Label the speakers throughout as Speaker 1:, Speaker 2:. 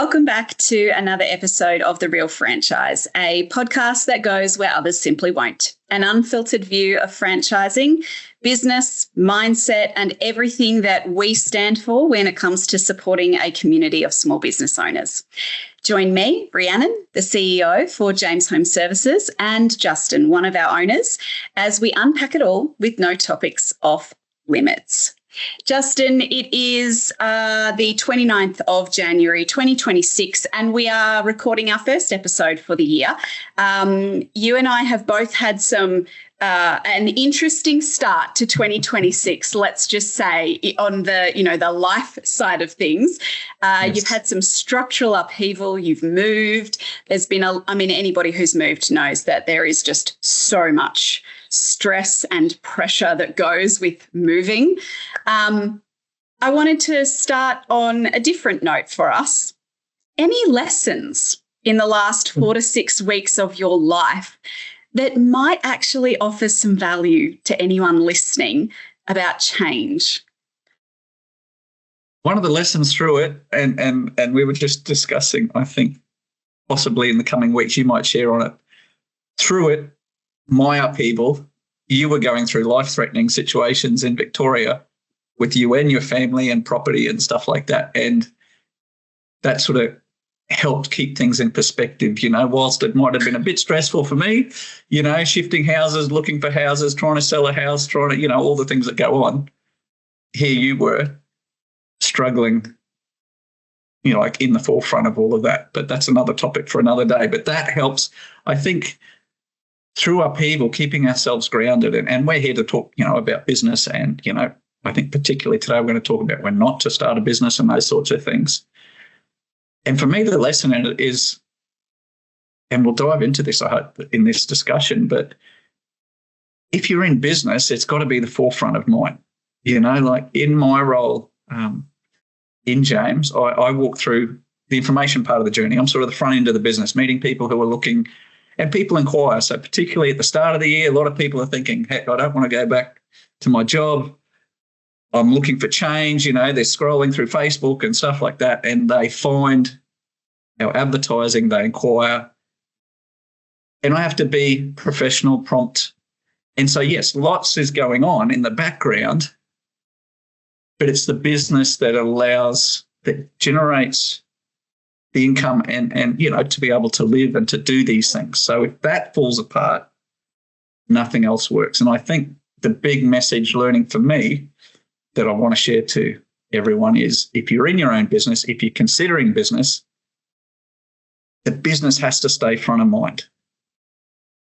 Speaker 1: Welcome back to another episode of The Real Franchise, a podcast that goes where others simply won't. An unfiltered view of franchising, business, mindset, and everything that we stand for when it comes to supporting a community of small business owners. Join me, Brianna, the CEO for James Home Services, and Justin, one of our owners, as we unpack it all with no topics off limits. Justin, it is the 29th of January 2026, and we are recording our first episode for the year. You and I have both had an interesting start to 2026, let's just say, on the life side of things. Yes. You've had some structural upheaval, you've moved. There's been anybody who's moved knows that there is just so much stress and pressure that goes with moving. I wanted to start on a different note for us. Any lessons in the last 4 to 6 weeks of your life that might actually offer some value to anyone listening about change?
Speaker 2: One of the lessons through it, and we were just discussing, I think possibly in the coming weeks you might share on it, through it, my upheaval, you were going through life-threatening situations in Victoria with you and your family and property and stuff like that. And that sort of helped keep things in perspective, whilst it might have been a bit stressful for me, shifting houses, looking for houses, trying to sell a house, trying to, all the things that go on. Here you were struggling, like in the forefront of all of that. But that's another topic for another day. But that helps, I think, through upheaval, keeping ourselves grounded. And we're here to talk, about business. And, I think particularly today we're going to talk about when not to start a business and those sorts of things. And for me, the lesson in it is, and we'll dive into this, I hope, in this discussion, but if you're in business, it's got to be the forefront of mind. Like in my role in James, I walk through the information part of the journey. I'm sort of the front end of the business, meeting people who are looking, and people inquire. So particularly at the start of the year, a lot of people are thinking, heck, I don't want to go back to my job. I'm looking for change. They're scrolling through Facebook and stuff like that, and they find our advertising, they inquire. And I have to be professional, prompt. And so, yes, lots is going on in the background, but it's the business that generates the income and to be able to live and to do these things. So if that falls apart, nothing else works. And I think the big message learning for me that I want to share to everyone is, if you're in your own business, if you're considering business, the business has to stay front of mind.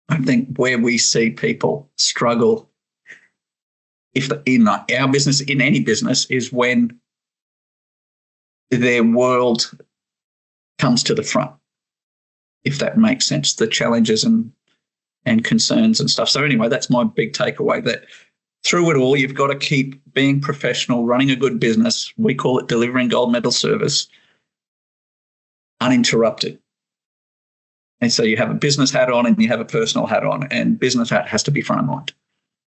Speaker 2: I think where we see people struggle in our business, in any business, is when their world comes to the front, if that makes sense, the challenges and concerns and stuff. So anyway, that's my big takeaway, that through it all, you've got to keep being professional, running a good business. We call it delivering gold medal service, uninterrupted. And so you have a business hat on and you have a personal hat on, and business hat has to be front of mind.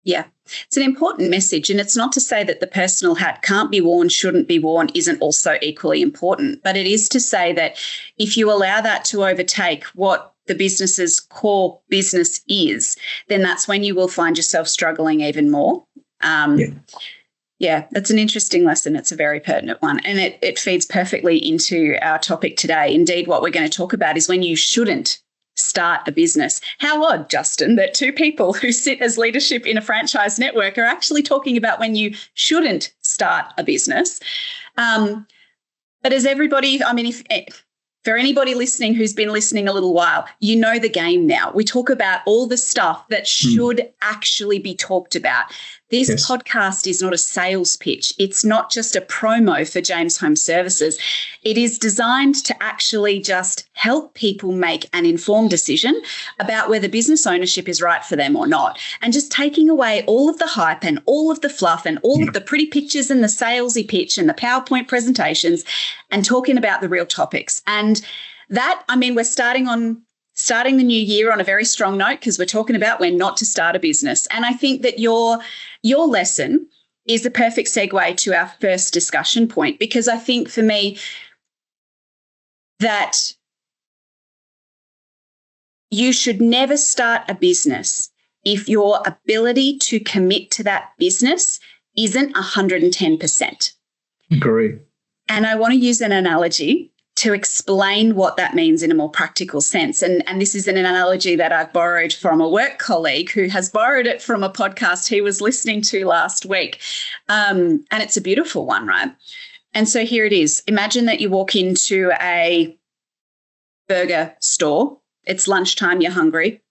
Speaker 1: Yeah, it's an important message. And it's not to say that the personal hat can't be worn, shouldn't be worn, isn't also equally important. But it is to say that if you allow that to overtake what the business's core business is, then that's when you will find yourself struggling even more. Yeah, that's an interesting lesson. It's a very pertinent one. And it feeds perfectly into our topic today. Indeed, what we're going to talk about is when you shouldn't start a business. How odd, Justin, that two people who sit as leadership in a franchise network are actually talking about when you shouldn't start a business. But as everybody, for anybody listening who's been listening a little while, you know the game now. We talk about all the stuff that should actually be talked about. This podcast is not a sales pitch. It's not just a promo for James Home Services. It is designed to actually just help people make an informed decision about whether business ownership is right for them or not, and just taking away all of the hype and all of the fluff and all of the pretty pictures and the salesy pitch and the PowerPoint presentations, and talking about the real topics. And that, we're starting the new year on a very strong note, because we're talking about when not to start a business. And I think that your lesson is the perfect segue to our first discussion point, because I think for me, that you should never start a business if your ability to commit to that business isn't 110%.
Speaker 2: Agree.
Speaker 1: And I want to use an analogy to explain what that means in a more practical sense. And this is an analogy that I've borrowed from a work colleague who has borrowed it from a podcast he was listening to last week. And it's a beautiful one, right? And so here it is. Imagine that you walk into a burger store. It's lunchtime, you're hungry.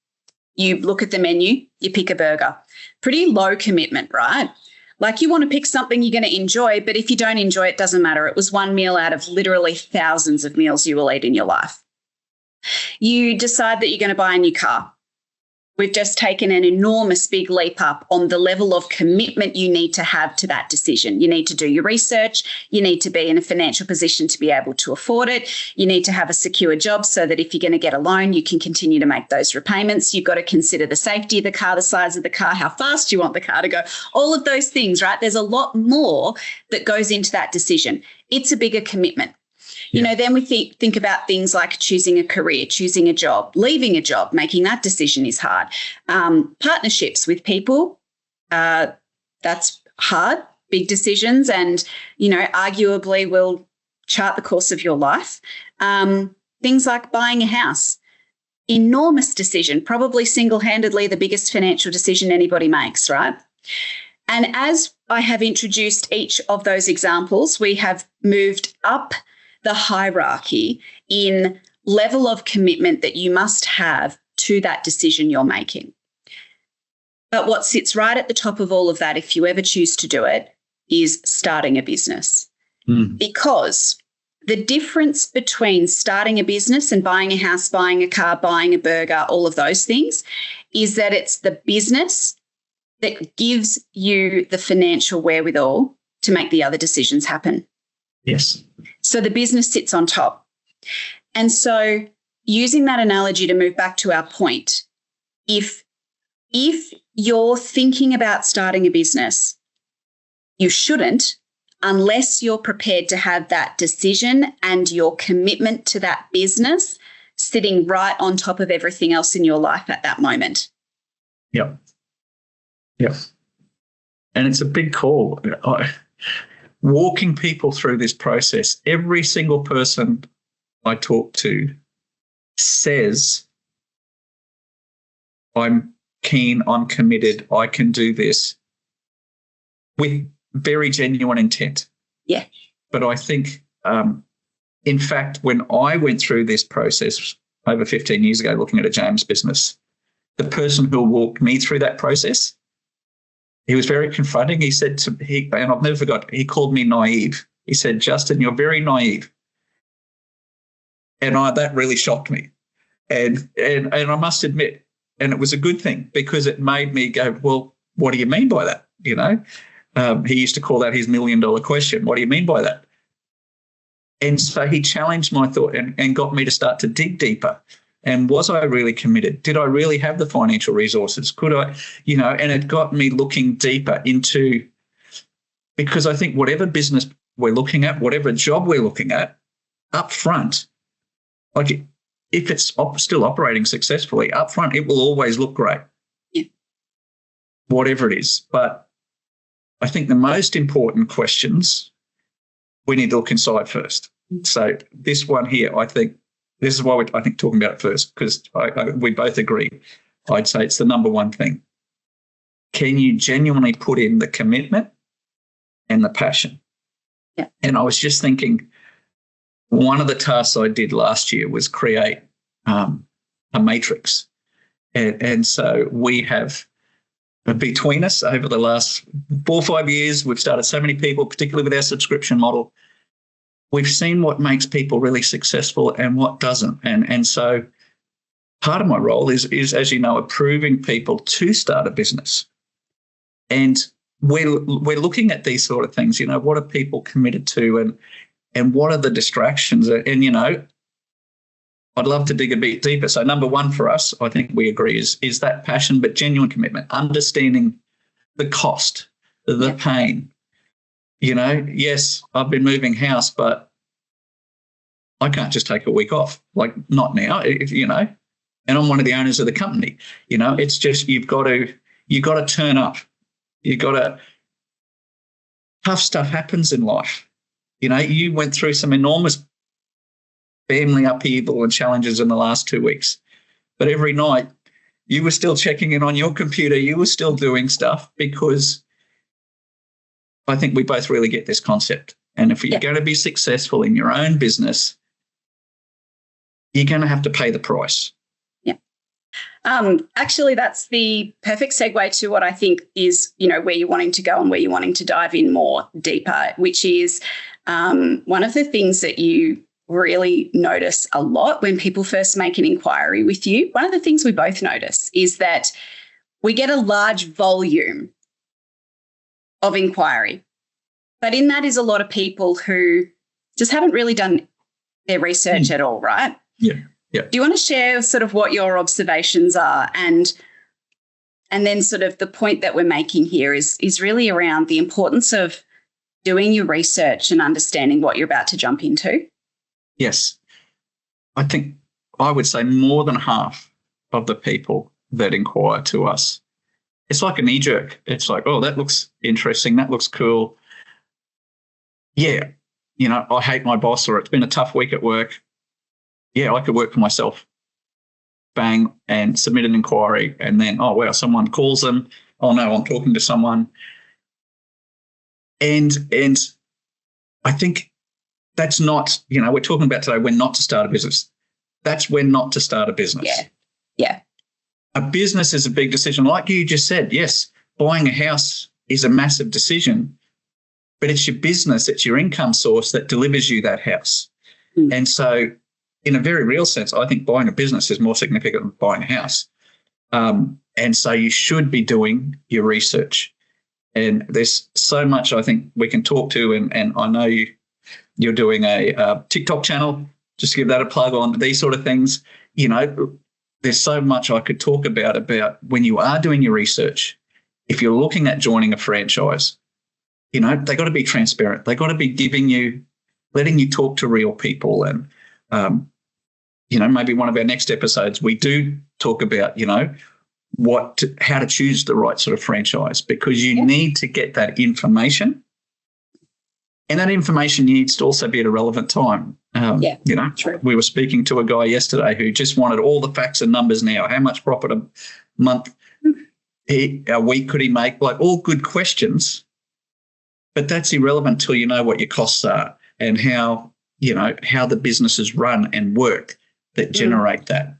Speaker 1: You look at the menu, you pick a burger. Pretty low commitment, right? Like you want to pick something you're going to enjoy, but if you don't enjoy it, doesn't matter. It was one meal out of literally thousands of meals you will eat in your life. You decide that you're going to buy a new car. We've just taken an enormous big leap up on the level of commitment you need to have to that decision. You need to do your research. You need to be in a financial position to be able to afford it. You need to have a secure job so that if you're going to get a loan, you can continue to make those repayments. You've got to consider the safety of the car, the size of the car, how fast you want the car to go, all of those things, right? There's a lot more that goes into that decision. It's a bigger commitment. You know, then we think about things like choosing a career, choosing a job, leaving a job, making that decision is hard. Partnerships with people, that's hard, big decisions, and, you know, arguably will chart the course of your life. Things like buying a house, enormous decision, probably single-handedly the biggest financial decision anybody makes, right? And as I have introduced each of those examples, we have moved up the hierarchy in level of commitment that you must have to that decision you're making. But what sits right at the top of all of that, if you ever choose to do it, is starting a business. Because the difference between starting a business and buying a house, buying a car, buying a burger, all of those things, is that it's the business that gives you the financial wherewithal to make the other decisions happen.
Speaker 2: Yes.
Speaker 1: So the business sits on top. And so using that analogy to move back to our point, if you're thinking about starting a business, you shouldn't unless you're prepared to have that decision and your commitment to that business sitting right on top of everything else in your life at that moment.
Speaker 2: Yep. Yep. And it's a big call. Walking people through this process, every single person I talk to says, I'm keen, I'm committed, I can do this, with very genuine intent.
Speaker 1: Yeah.
Speaker 2: But I think, in fact, when I went through this process over 15 years ago, looking at a James business, the person who walked me through that process, he was very confronting. He said to me, and I've never forgot, he called me naive. He said, Justin, you're very naive. And that really shocked me. And I must admit, and it was a good thing because it made me go, well, what do you mean by that? You know, he used to call that his $1 million question. What do you mean by that? And so he challenged my thought and got me to start to dig deeper. And was I really committed? Did I really have the financial resources? Could I, you know, and it got me looking deeper into, because I think whatever business we're looking at, whatever job we're looking at, up front, like if it's still operating successfully, up front, it will always look great. Yeah. Whatever it is. But I think the most important questions, we need to look inside first. So this one here, I think, this is why I think talking about it first, because we both agree. I'd say it's the number one thing. Can you genuinely put in the commitment and the passion?
Speaker 1: Yeah.
Speaker 2: And I was just thinking, one of the tasks I did last year was create a matrix. And so we have, between us over the last 4 or 5 years, we've started so many people, particularly with our subscription model. We've seen what makes people really successful and what doesn't. And so part of my role is, as you know, approving people to start a business. And we're looking at these sort of things, you know, what are people committed to and what are the distractions? And, you know, I'd love to dig a bit deeper. So number one for us, I think we agree, is that passion, but genuine commitment, understanding the cost, the pain. You know, yes, I've been moving house, but I can't just take a week off, like not now, and I'm one of the owners of the company. It's just you've got to turn up. Tough stuff happens in life. You went through some enormous family upheaval and challenges in the last 2 weeks, but every night you were still checking in on your computer. You were still doing stuff, because I think we both really get this concept. And if you're going to be successful in your own business, you're going to have to pay the price.
Speaker 1: Yeah. Actually, that's the perfect segue to what I think is, where you're wanting to go and where you're wanting to dive in more deeper, which is one of the things that you really notice a lot when people first make an inquiry with you. One of the things we both notice is that we get a large volume of inquiry. But in that is a lot of people who just haven't really done their research at all, right?
Speaker 2: Yeah.
Speaker 1: Do you want to share sort of what your observations are? And then sort of the point that we're making here is really around the importance of doing your research and understanding what you're about to jump into.
Speaker 2: Yes. I think I would say more than half of the people that inquire to us, it's like a knee jerk. It's like, oh, that looks interesting. That looks cool. Yeah, I hate my boss, or it's been a tough week at work. Yeah, I could work for myself. Bang, and submit an inquiry. And then, oh, wow, someone calls them. Oh, no, I'm talking to someone. And I think that's not, we're talking about today when not to start a business. That's when not to start a business.
Speaker 1: Yeah.
Speaker 2: A business is a big decision. Like you just said, yes, buying a house is a massive decision. But it's your business, it's your income source that delivers you that house. And so in a very real sense, I think buying a business is more significant than buying a house. And so you should be doing your research. And there's so much I think we can talk to. And I know you're doing a TikTok channel, just to give that a plug on these sort of things. There's so much I could talk about when you are doing your research. If you're looking at joining a franchise, they got to be transparent. They got to be letting you talk to real people. And, maybe one of our next episodes, we do talk about, how to choose the right sort of franchise, because you need to get that information. And that information needs to also be at a relevant time.
Speaker 1: True.
Speaker 2: We were speaking to a guy yesterday who just wanted all the facts and numbers now. How much profit a month, a week could he make? Like, all good questions. But that's irrelevant till you know what your costs are and how the businesses run and work that generate that.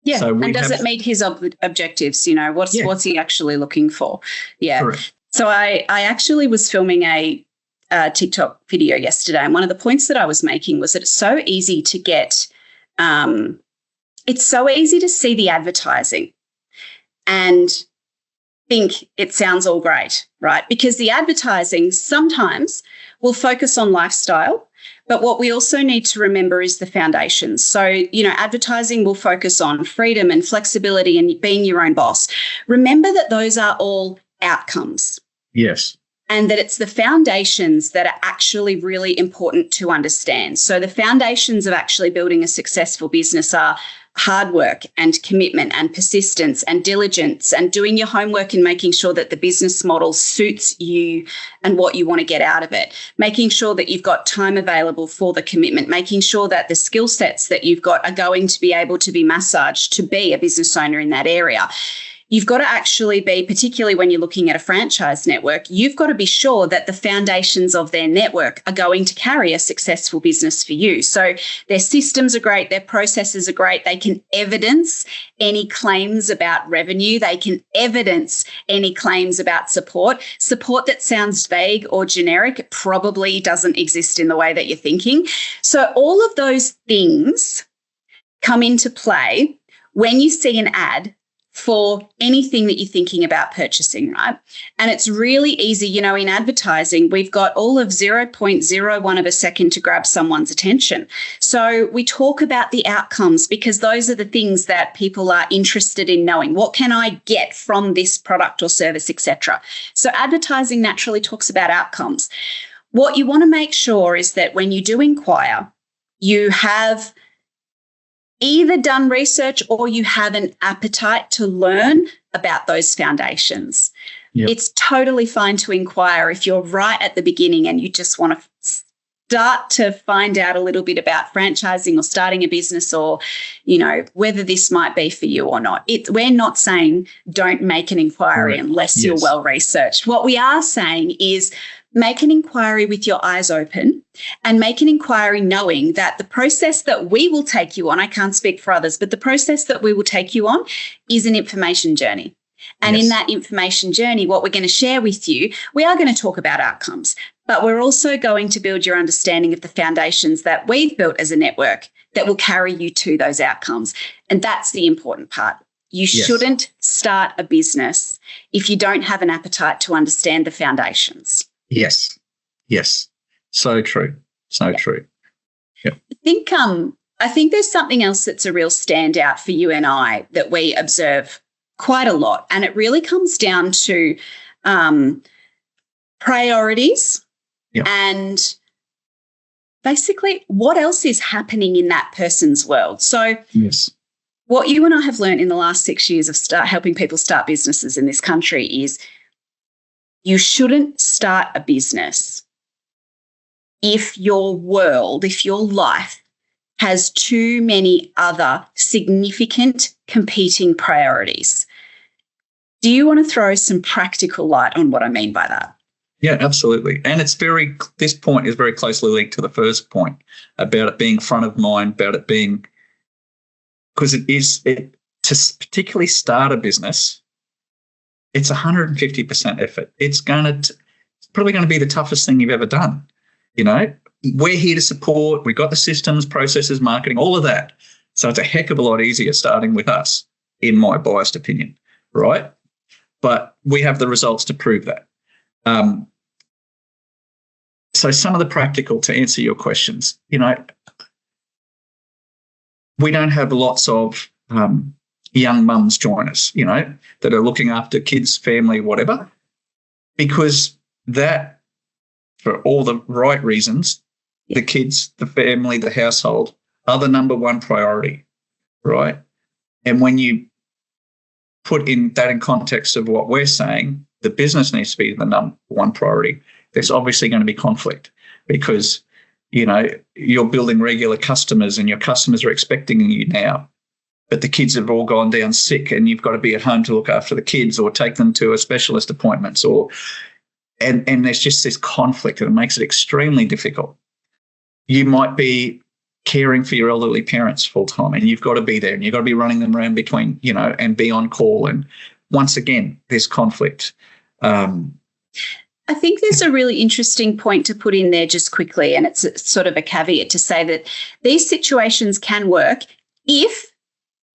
Speaker 1: Yeah, so and does it meet his objectives? What's he actually looking for? Yeah.
Speaker 2: Correct.
Speaker 1: So I actually was filming a TikTok video yesterday, and one of the points that I was making was that it's so easy to get, it's so easy to see the advertising and think it sounds all great, right? Because the advertising sometimes will focus on lifestyle, but what we also need to remember is the foundations. So, advertising will focus on freedom and flexibility and being your own boss. Remember that those are all outcomes.
Speaker 2: Yes.
Speaker 1: And that it's the foundations that are actually really important to understand. So the foundations of actually building a successful business are hard work and commitment and persistence and diligence and doing your homework and making sure that the business model suits you and what you want to get out of it, making sure that you've got time available for the commitment, making sure that the skill sets that you've got are going to be able to be massaged to be a business owner in that area. You've got to actually be, particularly when you're looking at a franchise network, you've got to be sure that the foundations of their network are going to carry a successful business for you. So their systems are great, their processes are great. They can evidence any claims about revenue. They can evidence any claims about support. Support that sounds vague or generic probably doesn't exist in the way that you're thinking. So all of those things come into play when you see an ad for anything that you're thinking about purchasing, right? And it's really easy, in advertising, we've got all of 0.01 of a second to grab someone's attention. So we talk about the outcomes because those are the things that people are interested in knowing. What can I get from this product or service, etc.? So advertising naturally talks about outcomes. What you want to make sure is that when you do inquire, you have either done research or you have an appetite to learn about those foundations.
Speaker 2: Yep.
Speaker 1: It's totally fine to inquire if you're right at the beginning and you just want to start to find out a little bit about franchising or starting a business, or, whether this might be for you or not. We're not saying don't make an inquiry unless you're well researched. What we are saying is make an inquiry with your eyes open, and make an inquiry knowing that the process that we will take you on, I can't speak for others, but the process that we will take you on is an information journey. And in that information journey, what we're going to share with you, we are going to talk about outcomes, but we're also going to build your understanding of the foundations that we've built as a network that will carry you to those outcomes. And that's the important part. You shouldn't start a business if you don't have an appetite to understand the foundations.
Speaker 2: Yes. So true. So true. Yep.
Speaker 1: I think there's something else that's a real standout for you and I that we observe quite a lot, and it really comes down to priorities and basically what else is happening in that person's world. So what you and I have learned in the last 6 years of helping people start businesses in this country is you shouldn't start a business if your life has too many other significant competing priorities. Do you want to throw some practical light on what I mean by that?
Speaker 2: Yeah, absolutely. And this point is very closely linked to the first point about it being front of mind, about it being, because to particularly start a business, it's 150% effort. It's probably going to be the toughest thing you've ever done. We're here to support. We've got the systems, processes, marketing, all of that. So it's a heck of a lot easier starting with us, in my biased opinion, right? But we have the results to prove that. So some of the practical, to answer your questions, we don't have lots of young mums join us, that are looking after kids, family, whatever, because that, for all the right reasons, the kids, the family, the household are the number one priority, right? And when you put in context of what we're saying, the business needs to be the number one priority. There's obviously going to be conflict because, you're building regular customers and your customers are expecting you now, but the kids have all gone down sick and you've got to be at home to look after the kids or take them to a specialist appointments and there's just this conflict and it makes it extremely difficult. You might be caring for your elderly parents full time and you've got to be there and you've got to be running them around between, and be on call. And once again, there's conflict.
Speaker 1: I think there's a really interesting point to put in there just quickly, and it's sort of a caveat to say that these situations can work if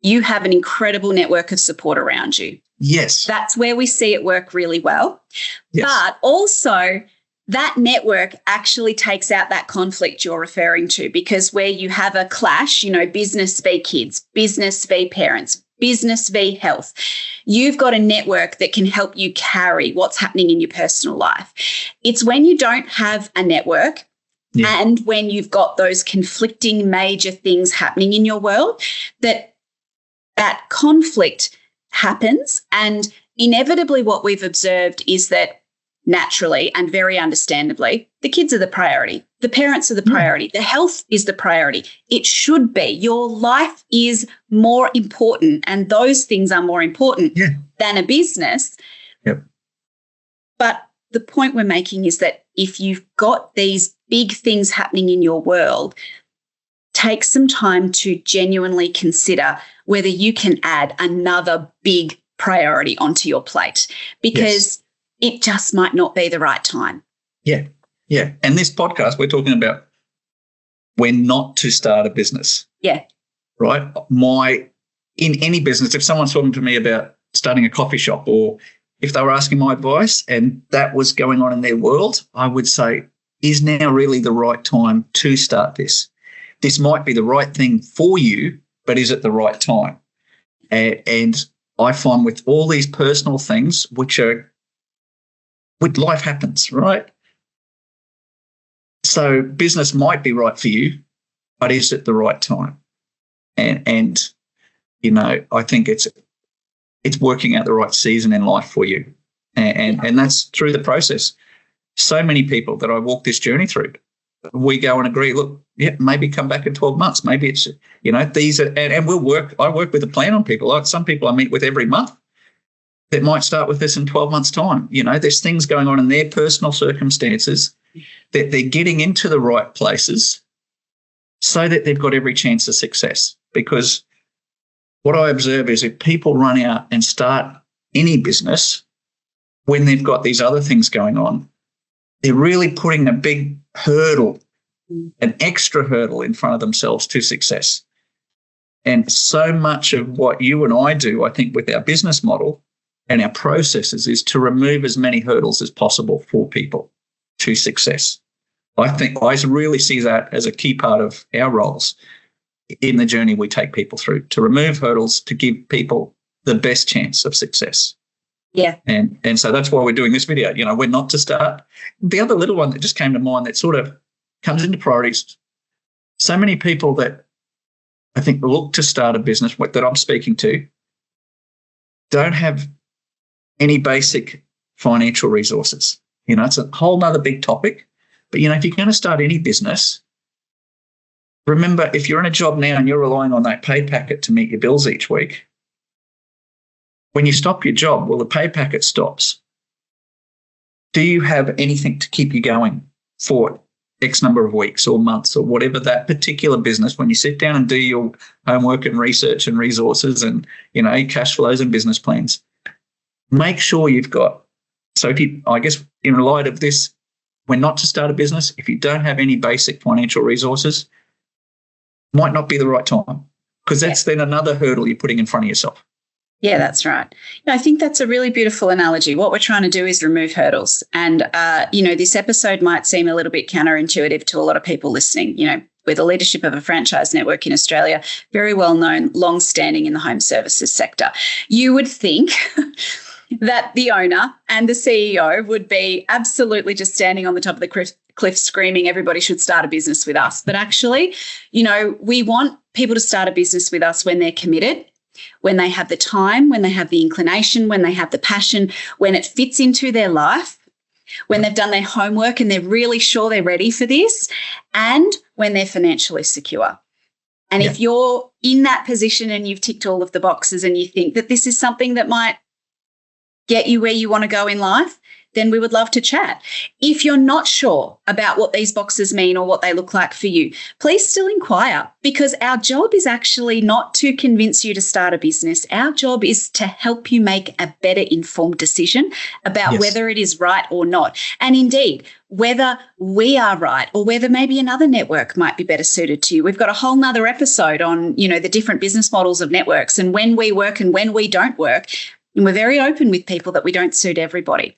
Speaker 1: you have an incredible network of support around you.
Speaker 2: Yes.
Speaker 1: That's where we see it work really well.
Speaker 2: Yes.
Speaker 1: But also that network actually takes out that conflict you're referring to, because where you have a clash, business v kids, business v parents, business v health, you've got a network that can help you carry what's happening in your personal life. It's when you don't have a network and when you've got those conflicting major things happening in your world that conflict happens. And inevitably what we've observed is that naturally and very understandably, the kids are the priority. The parents are the priority. The health is the priority. It should be. Your life is more important, and those things are more important than a business.
Speaker 2: Yep.
Speaker 1: But the point we're making is that if you've got these big things happening in your world, take some time to genuinely consider whether you can add another big priority onto your plate, because it just might not be the right time.
Speaker 2: Yeah. And this podcast, we're talking about when not to start a business.
Speaker 1: Yeah.
Speaker 2: Right? In any business, if someone's talking to me about starting a coffee shop, or if they were asking my advice and that was going on in their world, I would say, is now really the right time to start this? This might be the right thing for you, but is it the right time? And I find with all these personal things, with life happens, right? So business might be right for you, but is it the right time? And I think it's working out the right season in life for you. And that's through the process. So many people that I walk this journey through, we go and agree, look, yeah, maybe come back in 12 months. Maybe it's, these are, and I work with a plan on people. Like some people I meet with every month that might start with this in 12 months' time. There's things going on in their personal circumstances that they're getting into the right places so that they've got every chance of success. Because what I observe is if people run out and start any business when they've got these other things going on, they're really putting a big hurdle, an extra hurdle in front of themselves to success. And so much of what you and I do, I think, with our business model and our processes is to remove as many hurdles as possible for people to success. I think I really see that as a key part of our roles in the journey we take people through, to remove hurdles, to give people the best chance of success.
Speaker 1: Yeah.
Speaker 2: And so that's why we're doing this video. We're not to start. The other little one that just came to mind that sort of comes into priorities, so many people that I think look to start a business that I'm speaking to don't have any basic financial resources. It's a whole nother big topic. But, if you're going to start any business, remember, if you're in a job now and you're relying on that pay packet to meet your bills each week, when you stop your job, well, the pay packet stops. Do you have anything to keep you going for X number of weeks or months or whatever that particular business, when you sit down and do your homework and research and resources and, cash flows and business plans, make sure you've got. So I guess in light of this, when not to start a business, if you don't have any basic financial resources, might not be the right time, because that's then another hurdle you're putting in front of yourself.
Speaker 1: Yeah, that's right. I think that's a really beautiful analogy. What we're trying to do is remove hurdles. And, this episode might seem a little bit counterintuitive to a lot of people listening. We're the leadership of a franchise network in Australia, very well known, long-standing in the home services sector. You would think that the owner and the CEO would be absolutely just standing on the top of the cliff screaming, everybody should start a business with us. But actually, we want people to start a business with us when they're committed, when they have the time, when they have the inclination, when they have the passion, when it fits into their life, when they've done their homework and they're really sure they're ready for this, and when they're financially secure. And if you're in that position and you've ticked all of the boxes and you think that this is something that might get you where you want to go in life, then we would love to chat. If you're not sure about what these boxes mean or what they look like for you, please still inquire, because our job is actually not to convince you to start a business. Our job is to help you make a better informed decision about whether it is right or not. And indeed, whether we are right or whether maybe another network might be better suited to you. We've got a whole nother episode on, the different business models of networks and when we work and when we don't work. And we're very open with people that we don't suit everybody.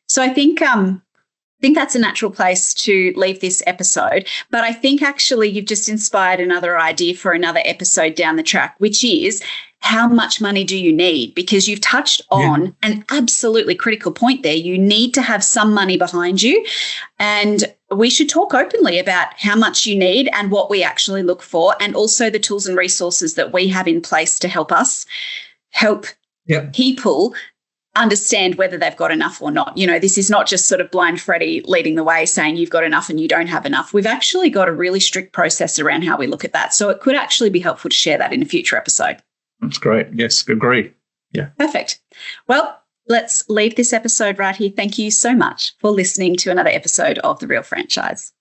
Speaker 1: So I think that's a natural place to leave this episode. But I think actually you've just inspired another idea for another episode down the track, which is how much money do you need? Because you've touched on an absolutely critical point there. You need to have some money behind you. And we should talk openly about how much you need and what we actually look for, and also the tools and resources that we have in place to help us help people understand whether they've got enough or not. This is not just sort of blind Freddie leading the way saying you've got enough and you don't have enough. We've actually got a really strict process around how we look at that. So it could actually be helpful to share that in a future episode.
Speaker 2: That's great. Yes, agree. Yeah.
Speaker 1: Perfect. Well, let's leave this episode right here. Thank you so much for listening to another episode of The Real Franchise.